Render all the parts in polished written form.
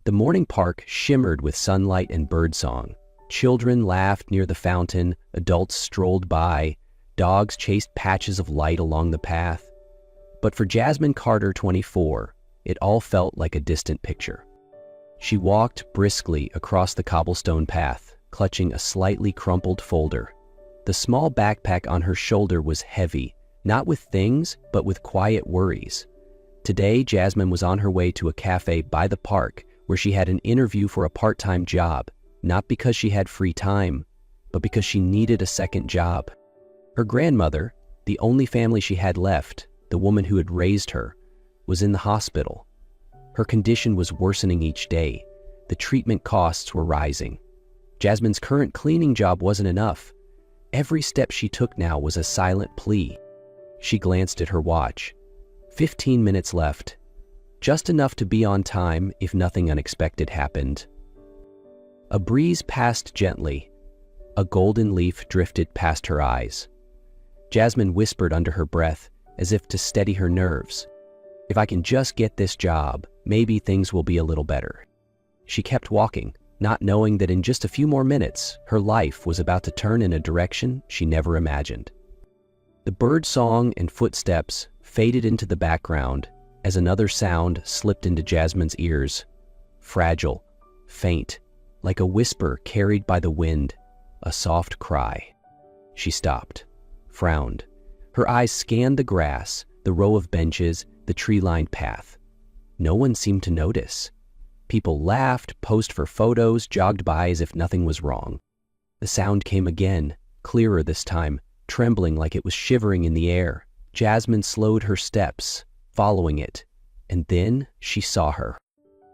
The morning park shimmered with sunlight and birdsong. Children laughed near the fountain, adults strolled by, dogs chased patches of light along the path. But for Jasmine Carter, 24, it all felt like a distant picture. She walked briskly across the cobblestone path, clutching a slightly crumpled folder. The small backpack on her shoulder was heavy, not with things, but with quiet worries. Today, Jasmine was on her way to a cafe by the park where she had an interview for a part-time job, not because she had free time, but because she needed a second job. Her grandmother, the only family she had left, the woman who had raised her, was in the hospital. Her condition was worsening each day. The treatment costs were rising. Jasmine's current cleaning job wasn't enough. Every step she took now was a silent plea. She glanced at her watch. 15 minutes left. Just enough to be on time if nothing unexpected happened. A breeze passed gently. A golden leaf drifted past her eyes. Jasmine whispered under her breath, as if to steady her nerves. If I can just get this job, maybe things will be a little better. She kept walking, not knowing that in just a few more minutes, her life was about to turn in a direction she never imagined. The bird song and footsteps faded into the background as another sound slipped into Jasmine's ears. Fragile, faint, like a whisper carried by the wind, a soft cry. She stopped, frowned. Her eyes scanned the grass, the row of benches, the tree-lined path. No one seemed to notice. People laughed, posed for photos, jogged by as if nothing was wrong. The sound came again, clearer this time, trembling like it was shivering in the air. Jasmine slowed her steps, following it, and then she saw her.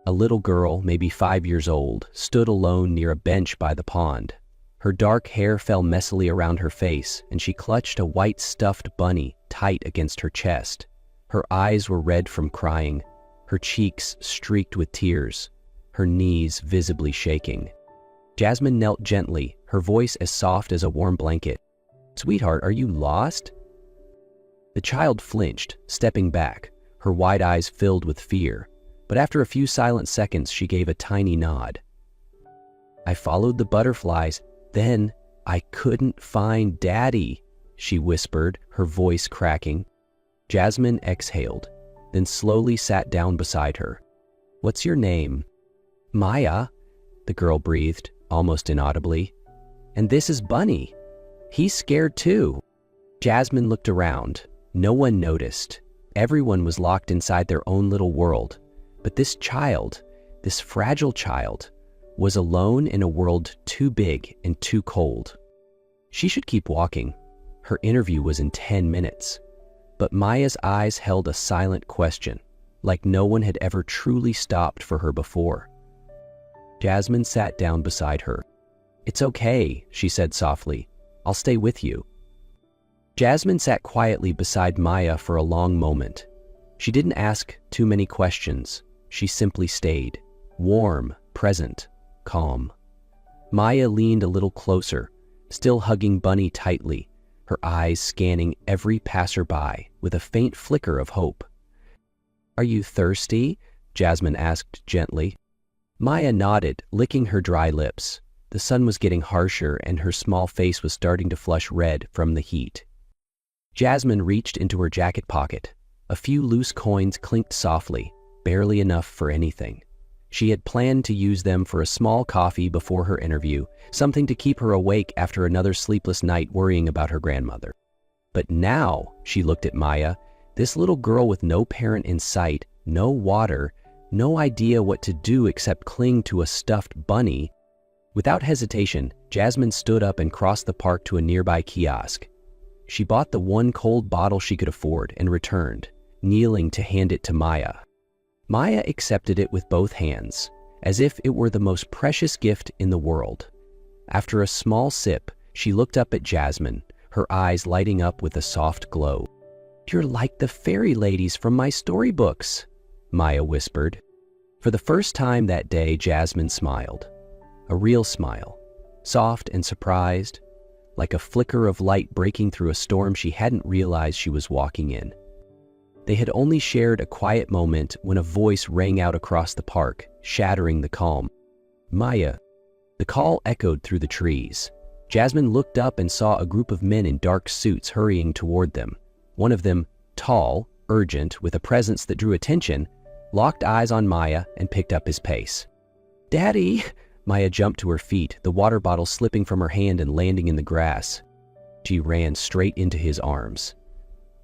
A little girl, maybe 5 years old, stood alone near a bench by the pond. Her dark hair fell messily around her face, and she clutched a white stuffed bunny tight against her chest. Her eyes were red from crying, her cheeks streaked with tears, her knees visibly shaking. Jasmine knelt gently, her voice as soft as a warm blanket. "Sweetheart, are you lost?" The child flinched, stepping back, her wide eyes filled with fear, but after a few silent seconds she gave a tiny nod. "I followed the butterflies, then I couldn't find Daddy," she whispered, her voice cracking. Jasmine exhaled, then slowly sat down beside her. "What's your name?" "Maya," the girl breathed, almost inaudibly. "And this is Bunny. He's scared too." Jasmine looked around. No one noticed. Everyone was locked inside their own little world. But this child, this fragile child, was alone in a world too big and too cold. She should keep walking. Her interview was in 10 minutes. But Maya's eyes held a silent question, like no one had ever truly stopped for her before. Jasmine sat down beside her. "It's okay," she said softly. "I'll stay with you." Jasmine sat quietly beside Maya for a long moment. She didn't ask too many questions. She simply stayed, warm, present, calm. Maya leaned a little closer, still hugging Bunny tightly, her eyes scanning every passerby with a faint flicker of hope. "Are you thirsty?" Jasmine asked gently. Maya nodded, licking her dry lips. The sun was getting harsher and her small face was starting to flush red from the heat. Jasmine reached into her jacket pocket. A few loose coins clinked softly, barely enough for anything. She had planned to use them for a small coffee before her interview, something to keep her awake after another sleepless night worrying about her grandmother. But now, she looked at Maya, this little girl with no parent in sight, no water, no idea what to do except cling to a stuffed bunny. Without hesitation, Jasmine stood up and crossed the park to a nearby kiosk. She bought the one cold bottle she could afford and returned, kneeling to hand it to Maya. Maya accepted it with both hands, as if it were the most precious gift in the world. After a small sip, she looked up at Jasmine, her eyes lighting up with a soft glow. "You're like the fairy ladies from my storybooks," Maya whispered. For the first time that day, Jasmine smiled. A real smile, soft and surprised, like a flicker of light breaking through a storm she hadn't realized she was walking in. They had only shared a quiet moment when a voice rang out across the park, shattering the calm. "Maya." The call echoed through the trees. Jasmine looked up and saw a group of men in dark suits hurrying toward them. One of them, tall, urgent, with a presence that drew attention, locked eyes on Maya and picked up his pace. "Daddy!" Maya jumped to her feet, the water bottle slipping from her hand and landing in the grass. She ran straight into his arms.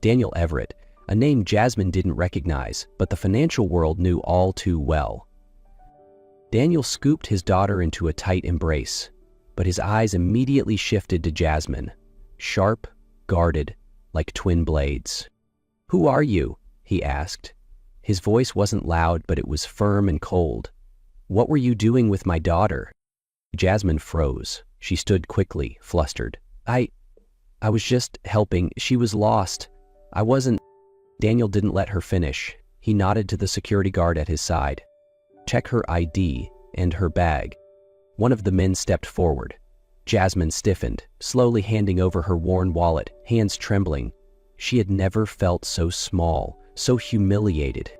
Daniel Everett, a name Jasmine didn't recognize, but the financial world knew all too well. Daniel scooped his daughter into a tight embrace, but his eyes immediately shifted to Jasmine, sharp, guarded, like twin blades. "Who are you?" he asked. His voice wasn't loud, but it was firm and cold. "What were you doing with my daughter?" Jasmine froze. She stood quickly, flustered. I was just helping. She was lost. I wasn't..." Daniel didn't let her finish. He nodded to the security guard at his side. "Check her ID and her bag." One of the men stepped forward. Jasmine stiffened, slowly handing over her worn wallet, hands trembling. She had never felt so small, so humiliated.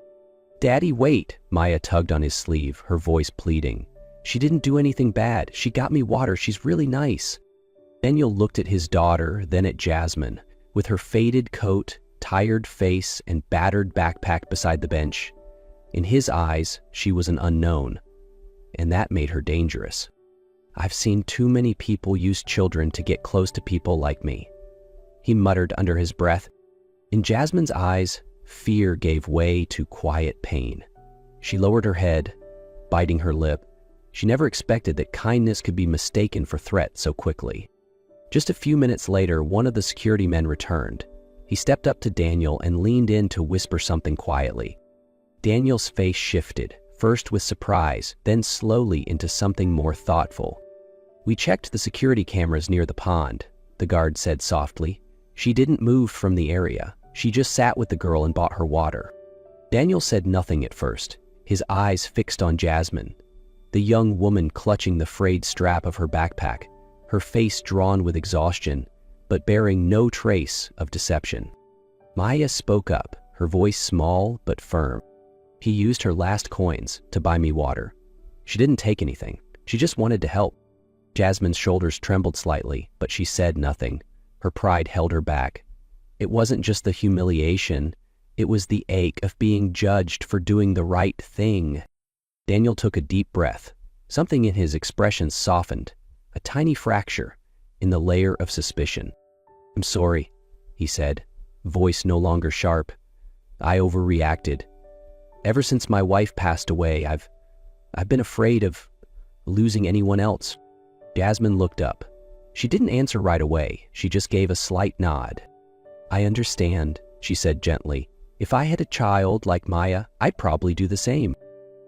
"Daddy, wait!" Maya tugged on his sleeve, her voice pleading. "She didn't do anything bad. She got me water. She's really nice." Daniel looked at his daughter, then at Jasmine, with her faded coat, tired face, and battered backpack beside the bench. In his eyes, she was an unknown, and that made her dangerous. "I've seen too many people use children to get close to people like me," he muttered under his breath. In Jasmine's eyes, fear gave way to quiet pain. She lowered her head, biting her lip. She never expected that kindness could be mistaken for threat so quickly. Just a few minutes later, one of the security men returned. He stepped up to Daniel and leaned in to whisper something quietly. Daniel's face shifted, first with surprise, then slowly into something more thoughtful. "We checked the security cameras near the pond," the guard said softly. "She didn't move from the area. She just sat with the girl and bought her water." Daniel said nothing at first, his eyes fixed on Jasmine, the young woman clutching the frayed strap of her backpack, her face drawn with exhaustion, but bearing no trace of deception. Maya spoke up, her voice small but firm. "He used her last coins to buy me water. She didn't take anything. She just wanted to help." Jasmine's shoulders trembled slightly, but she said nothing. Her pride held her back. It wasn't just the humiliation, it was the ache of being judged for doing the right thing. Daniel took a deep breath. Something in his expression softened, a tiny fracture in the layer of suspicion. "I'm sorry," he said, voice no longer sharp. "I overreacted. Ever since my wife passed away, I've been afraid of losing anyone else." Jasmine looked up. She didn't answer right away. She just gave a slight nod. "I understand," she said gently. "If I had a child like Maya, I'd probably do the same."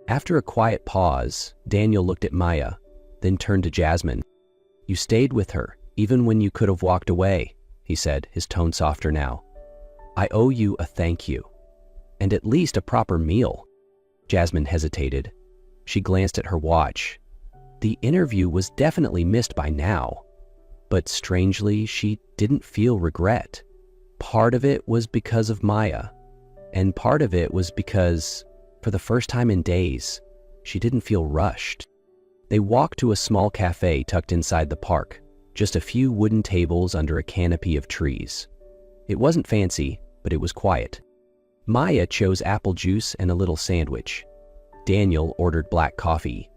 After a quiet pause, Daniel looked at Maya, then turned to Jasmine. "You stayed with her, even when you could have walked away," he said, his tone softer now. "I owe you a thank you, and at least a proper meal." Jasmine hesitated. She glanced at her watch. The interview was definitely missed by now, but strangely, she didn't feel regret. Part of it was because of Maya, and part of it was because, for the first time in days, she didn't feel rushed. They walked to a small cafe tucked inside the park, just a few wooden tables under a canopy of trees. It wasn't fancy, but it was quiet. Maya chose apple juice and a little sandwich. Daniel ordered black coffee.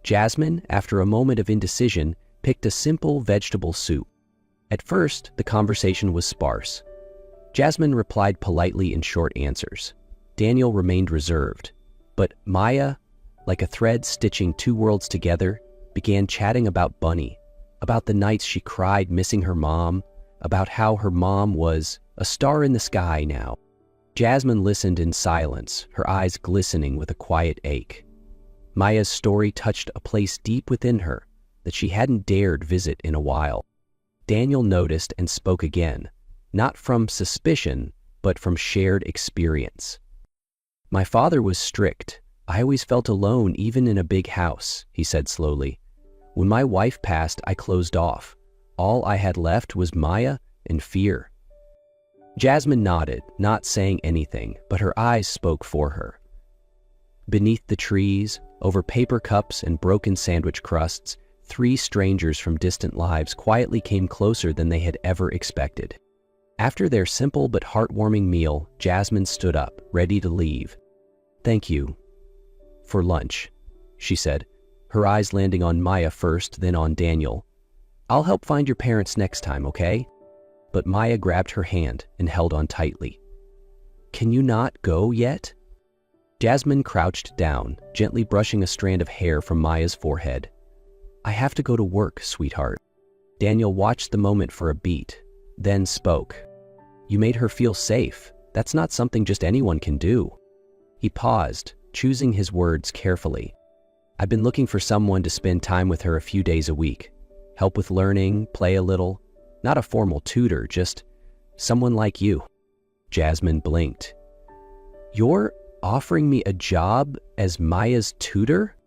Jasmine, after a moment of indecision, picked a simple vegetable soup. At first, the conversation was sparse. Jasmine replied politely in short answers. Daniel remained reserved, but Maya, like a thread stitching two worlds together, began chatting about Bunny, about the nights she cried missing her mom, about how her mom was a star in the sky now. Jasmine listened in silence, her eyes glistening with a quiet ache. Maya's story touched a place deep within her that she hadn't dared visit in a while. Daniel noticed and spoke again, not from suspicion, but from shared experience. "My father was strict. I always felt alone even in a big house," he said slowly. "When my wife passed, I closed off. All I had left was Maya and fear." Jasmine nodded, not saying anything, but her eyes spoke for her. Beneath the trees, over paper cups and broken sandwich crusts, 3 strangers from distant lives quietly came closer than they had ever expected. After their simple but heartwarming meal, Jasmine stood up, ready to leave. "Thank you for lunch," she said, her eyes landing on Maya first, then on Daniel. "I'll help find your parents next time, okay?" But Maya grabbed her hand and held on tightly. "Can you not go yet?" Jasmine crouched down, gently brushing a strand of hair from Maya's forehead. "I have to go to work, sweetheart." Daniel watched the moment for a beat, then spoke. "You made her feel safe. That's not something just anyone can do." He paused, choosing his words carefully. "I've been looking for someone to spend time with her a few days a week. Help with learning, play a little. Not a formal tutor, just someone like you." Jasmine blinked. "You're offering me a job as Maya's tutor?"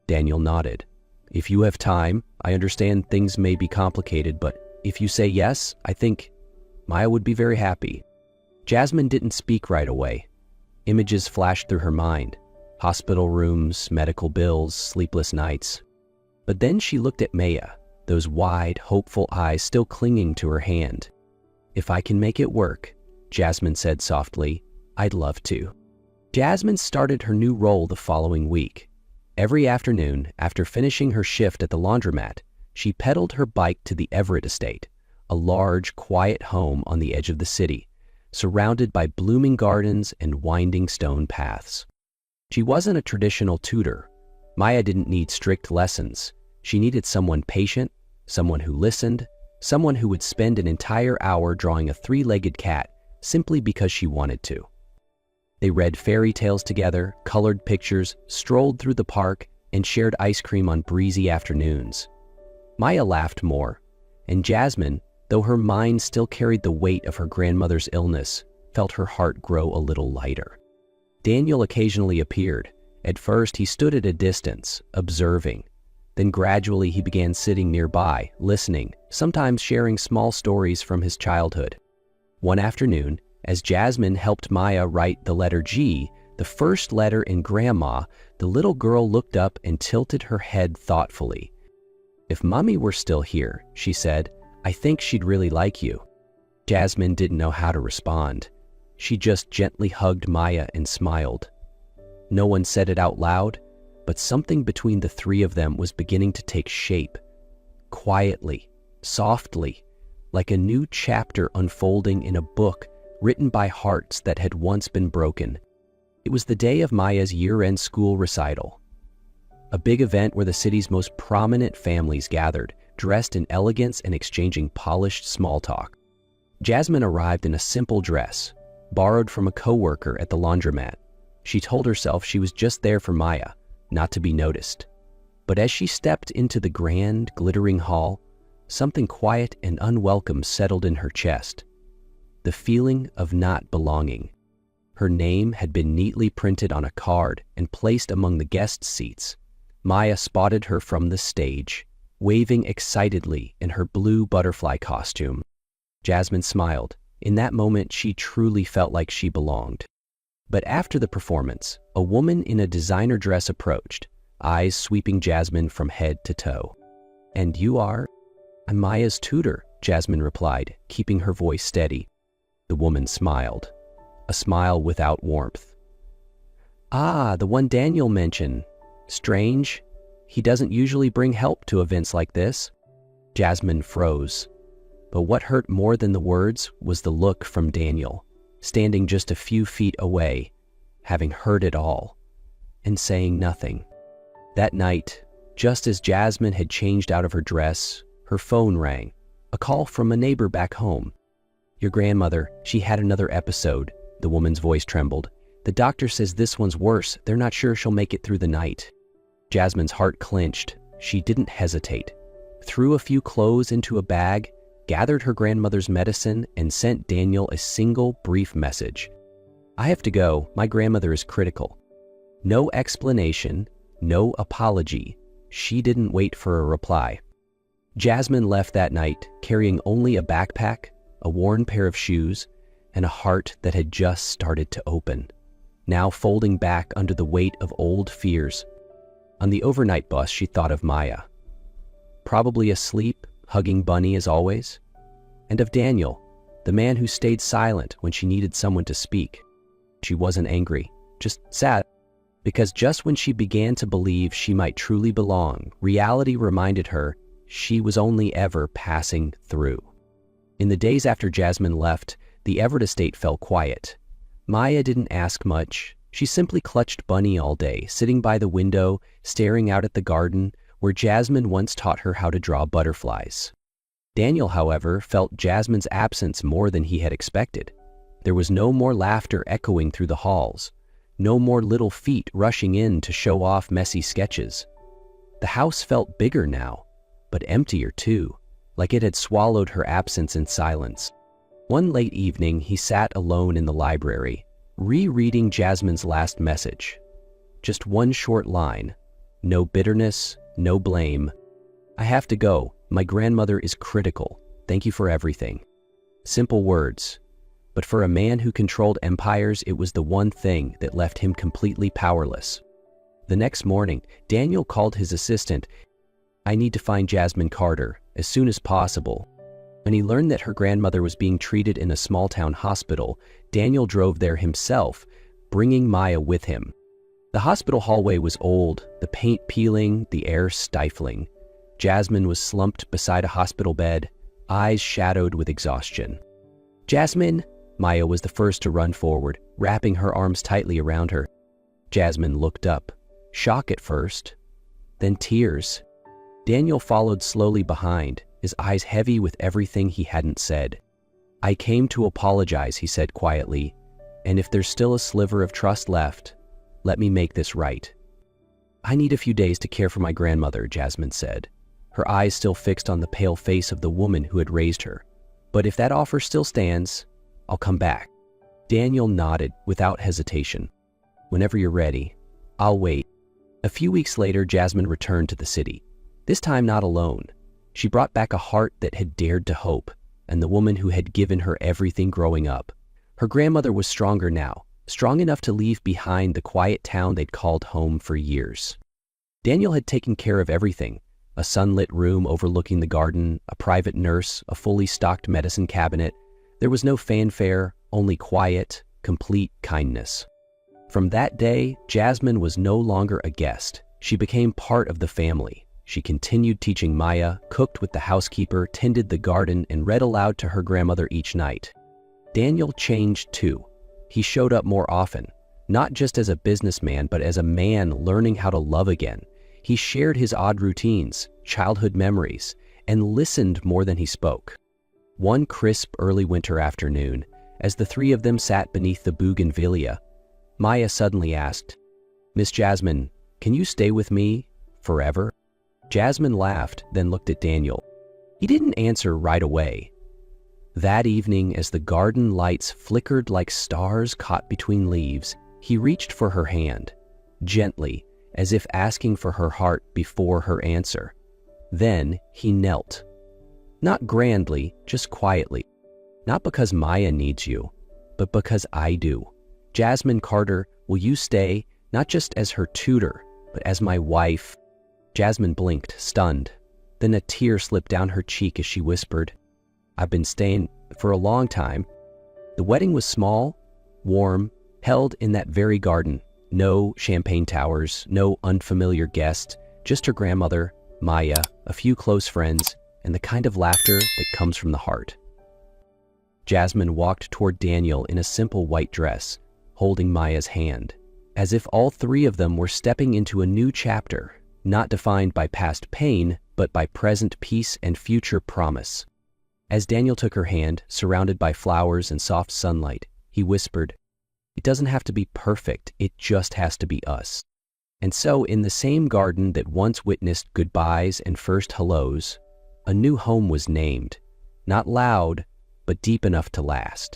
Daniel nodded. "If you have time, I understand things may be complicated, but if you say yes, I think Maya would be very happy." Jasmine didn't speak right away. Images flashed through her mind. Hospital rooms, medical bills, sleepless nights. But then she looked at Maya, those wide, hopeful eyes still clinging to her hand. "If I can make it work," Jasmine said softly, "I'd love to." Jasmine started her new role the following week. Every afternoon, after finishing her shift at the laundromat, she pedaled her bike to the Everett estate, a large, quiet home on the edge of the city, surrounded by blooming gardens and winding stone paths. She wasn't a traditional tutor. Maya didn't need strict lessons. She needed someone patient, someone who listened, someone who would spend an entire hour drawing a 3-legged cat simply because she wanted to. They read fairy tales together, colored pictures, strolled through the park, and shared ice cream on breezy afternoons. Maya laughed more, and Jasmine, though her mind still carried the weight of her grandmother's illness, felt her heart grow a little lighter. Daniel occasionally appeared. At first, he stood at a distance, observing. Then gradually he began sitting nearby, listening, sometimes sharing small stories from his childhood. One afternoon, as Jasmine helped Maya write the letter G, the first letter in Grandma, the little girl looked up and tilted her head thoughtfully. "If Mommy were still here," she said, "I think she'd really like you." Jasmine didn't know how to respond. She just gently hugged Maya and smiled. No one said it out loud, but something between the 3 of them was beginning to take shape. Quietly, softly, like a new chapter unfolding in a book written by hearts that had once been broken. It was the day of Maya's year-end school recital, a big event where the city's most prominent families gathered, dressed in elegance and exchanging polished small talk. Jasmine arrived in a simple dress, borrowed from a coworker at the laundromat. She told herself she was just there for Maya, not to be noticed. But as she stepped into the grand, glittering hall, something quiet and unwelcome settled in her chest. The feeling of not belonging. Her name had been neatly printed on a card and placed among the guest seats. Maya spotted her from the stage, waving excitedly in her blue butterfly costume. Jasmine smiled. In that moment, she truly felt like she belonged. But after the performance, a woman in a designer dress approached, eyes sweeping Jasmine from head to toe. "And you are?" "I'm Maya's tutor," Jasmine replied, keeping her voice steady. The woman smiled, a smile without warmth. "Ah, the one Daniel mentioned. Strange. He doesn't usually bring help to events like this." Jasmine froze. But what hurt more than the words was the look from Daniel, standing just a few feet away, having heard it all, and saying nothing. That night, just as Jasmine had changed out of her dress, her phone rang, a call from a neighbor back home. "Your grandmother, she had another episode," the woman's voice trembled. "The doctor says this one's worse. They're not sure she'll make it through the night." Jasmine's heart clenched. She didn't hesitate. Threw a few clothes into a bag, gathered her grandmother's medicine, and sent Daniel a single brief message. "I have to go. My grandmother is critical." No explanation, no apology. She didn't wait for a reply. Jasmine left that night carrying only a backpack, a worn pair of shoes, and a heart that had just started to open, now folding back under the weight of old fears. On the overnight bus, she thought of Maya, probably asleep, hugging Bunny as always, and of Daniel, the man who stayed silent when she needed someone to speak. She wasn't angry, just sad, because just when she began to believe she might truly belong, reality reminded her she was only ever passing through. In the days after Jasmine left, the Everett estate fell quiet. Maya didn't ask much. She simply clutched Bunny all day, sitting by the window, staring out at the garden where Jasmine once taught her how to draw butterflies. Daniel, however, felt Jasmine's absence more than he had expected. There was no more laughter echoing through the halls, no more little feet rushing in to show off messy sketches. The house felt bigger now, but emptier too, like it had swallowed her absence in silence. One late evening, he sat alone in the library, rereading Jasmine's last message. Just one short line. No bitterness, no blame. I have to go. My grandmother is critical. Thank you for everything. Simple words. But for a man who controlled empires, it was the one thing that left him completely powerless. The next morning, Daniel called his assistant. I need to find Jasmine Carter as soon as possible. When he learned that her grandmother was being treated in a small-town hospital, Daniel drove there himself, bringing Maya with him. The hospital hallway was old, the paint peeling, the air stifling. Jasmine was slumped beside a hospital bed, eyes shadowed with exhaustion. Jasmine! Maya was the first to run forward, wrapping her arms tightly around her. Jasmine looked up, shock at first, then tears. Daniel followed slowly behind, his eyes heavy with everything he hadn't said. I came to apologize, he said quietly, and if there's still a sliver of trust left, let me make this right. I need a few days to care for my grandmother, Jasmine said, her eyes still fixed on the pale face of the woman who had raised her. But if that offer still stands, I'll come back. Daniel nodded without hesitation. Whenever you're ready, I'll wait. A few weeks later, Jasmine returned to the city. This time not alone. She brought back a heart that had dared to hope, and the woman who had given her everything growing up. Her grandmother was stronger now, strong enough to leave behind the quiet town they'd called home for years. Daniel had taken care of everything. A sunlit room overlooking the garden, a private nurse, a fully stocked medicine cabinet. There was no fanfare, only quiet, complete kindness. From that day, Jasmine was no longer a guest. She became part of the family. She continued teaching Maya, cooked with the housekeeper, tended the garden, and read aloud to her grandmother each night. Daniel changed too. He showed up more often, not just as a businessman, but as a man learning how to love again. He shared his odd routines, childhood memories, and listened more than he spoke. One crisp early winter afternoon, as the three of them sat beneath the bougainvillea, Maya suddenly asked, Miss Jasmine, can you stay with me forever? Jasmine laughed, then looked at Daniel. He didn't answer right away. That evening, as the garden lights flickered like stars caught between leaves, he reached for her hand, gently, as if asking for her heart before her answer. Then he knelt. Not grandly, just quietly. Not because Maya needs you, but because I do. Jasmine Carter, will you stay, not just as her tutor, but as my wife? Jasmine blinked, stunned. Then a tear slipped down her cheek as she whispered, I've been staying for a long time. The wedding was small, warm, held in that very garden. No champagne towers, no unfamiliar guests, just her grandmother, Maya, a few close friends, and the kind of laughter that comes from the heart. Jasmine walked toward Daniel in a simple white dress, holding Maya's hand, as if all three of them were stepping into a new chapter, not defined by past pain, but by present peace and future promise. As Daniel took her hand, surrounded by flowers and soft sunlight, he whispered, It doesn't have to be perfect, it just has to be us. And so, in the same garden that once witnessed goodbyes and first hellos, a new home was named, not loud, but deep enough to last.